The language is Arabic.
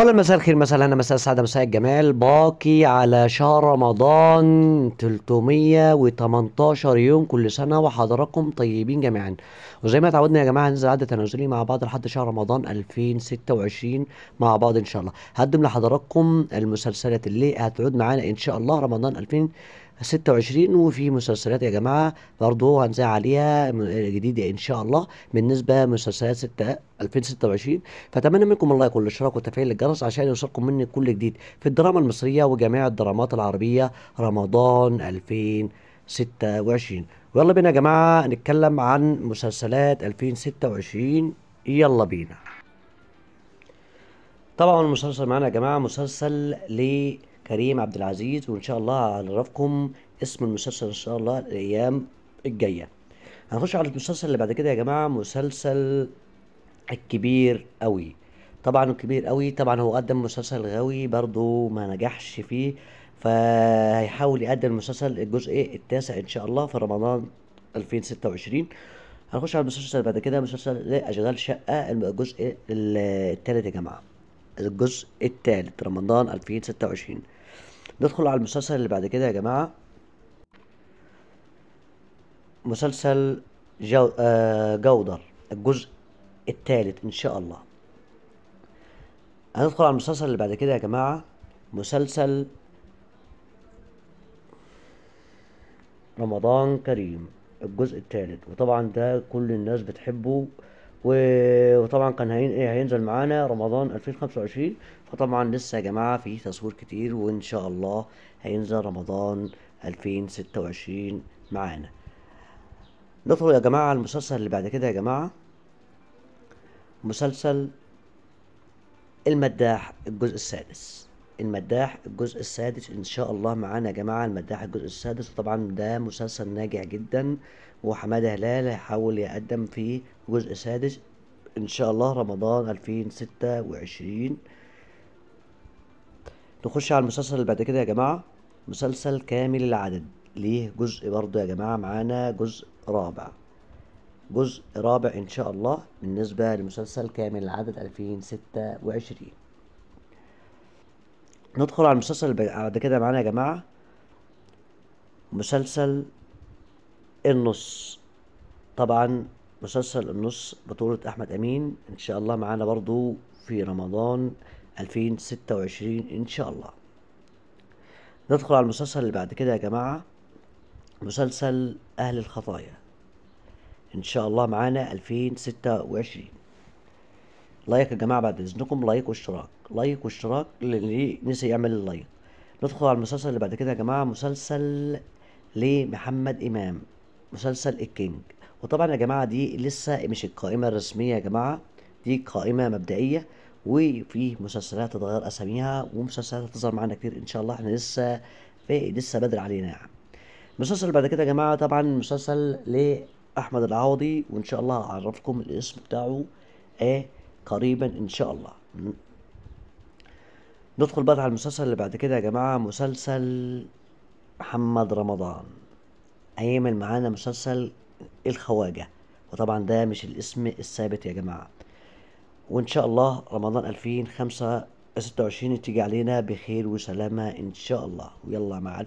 أولا مساء الخير، مساء الهنا، مساء السعادة، مساء الجمال. باقي على شهر رمضان 318 يوم. كل سنة وحضراتكم طيبين جميعا. وزي ما اتعودنا يا جماعة هننزل عدد تنازلي مع بعض لحد شهر رمضان 2026 مع بعض إن شاء الله. هقدم لحضراتكم المسلسلات اللي هتعود معانا إن شاء الله رمضان 2026. وفي مسلسلات يا جماعة برضه هنزل عليها جديدة إن شاء الله بالنسبة مسلسلات 2026. فأتمنى منكم اللايك والاشتراك وتفعيل الجرس عشان يوصلكم مني كل جديد في الدراما المصرية وجميع الدرامات العربية رمضان 2026. ويلا بينا يا جماعة نتكلم عن مسلسلات 2026. يلا بينا. طبعا المسلسل معانا يا جماعة مسلسل لكريم عبد العزيز، وإن شاء الله هعرفكم اسم المسلسل إن شاء الله الأيام الجاية. هنخش على المسلسل اللي بعد كده يا جماعة، مسلسل الكبير قوي. طبعا الكبير قوي طبعا هو قدم مسلسل غاوي برضو ما نجحش فيه، فهيحاول يقدم المسلسل الجزء التاسع ان شاء الله في رمضان 2026. هنخش على المسلسل اللي بعد كده، مسلسل اشغال شقة الجزء الثالث يا جماعة، الجزء الثالث رمضان 2026. ندخل على المسلسل اللي بعد كده يا جماعة، مسلسل جودر الجزء الثالث ان شاء الله. هندخل على المسلسل اللي بعد كده يا جماعة، مسلسل رمضان كريم الجزء الثالث، وطبعا ده كل الناس بتحبه وطبعا كان هينزل معانا رمضان 2025. فطبعا لسه يا جماعة في تصوير كتير، وإن شاء الله هينزل رمضان 2026 معانا. ندخل يا جماعة على المسلسل اللي بعد كده يا جماعة، مسلسل المداح الجزء السادس. المداح الجزء السادس ان شاء الله معانا يا جماعه، المداح الجزء السادس. وطبعا ده مسلسل ناجح جدا، وحماده هلال هيحاول يقدم فيه جزء سادس ان شاء الله رمضان 2026. نخش على المسلسل اللي بعد كده يا جماعه، مسلسل كامل العدد. ليه جزء برضه يا جماعه معانا جزء رابع، جزء رابع ان شاء الله بالنسبه لمسلسل كامل العدد 2026. ندخل على المسلسل اللي بعد كده معانا يا جماعة، مسلسل النص. طبعا مسلسل النص بطولة أحمد أمين إن شاء الله معانا برضو في رمضان 2026 إن شاء الله. ندخل على المسلسل اللي بعد كده يا جماعة، مسلسل أهل الخطايا إن شاء الله معانا 2026. لايك يا جماعة بعد إذنكم، لايك واشتراك، لايك واشتراك اللي نسي يعمل اللايك. ندخل على المسلسل اللي بعد كده يا جماعة، مسلسل لمحمد إمام، مسلسل الكينج. وطبعا يا جماعة دي لسه مش القائمة الرسمية يا جماعة، دي قائمة مبدئية، وفي مسلسلات تتغير أساميها ومسلسلات هتظهر معانا كتير إن شاء الله. احنا لسه بدري علينا يعني. المسلسل اللي بعد كده يا جماعة طبعا مسلسل لأحمد العوضي، وإن شاء الله هعرفكم الاسم بتاعه قريبا إن شاء الله. ندخل بقى على المسلسل اللي بعد كده يا جماعة، مسلسل محمد رمضان هيعمل معانا مسلسل الخواجة، وطبعا ده مش الاسم الثابت يا جماعة. وإن شاء الله رمضان 2026 تيجي علينا بخير وسلامة إن شاء الله. ويلا مع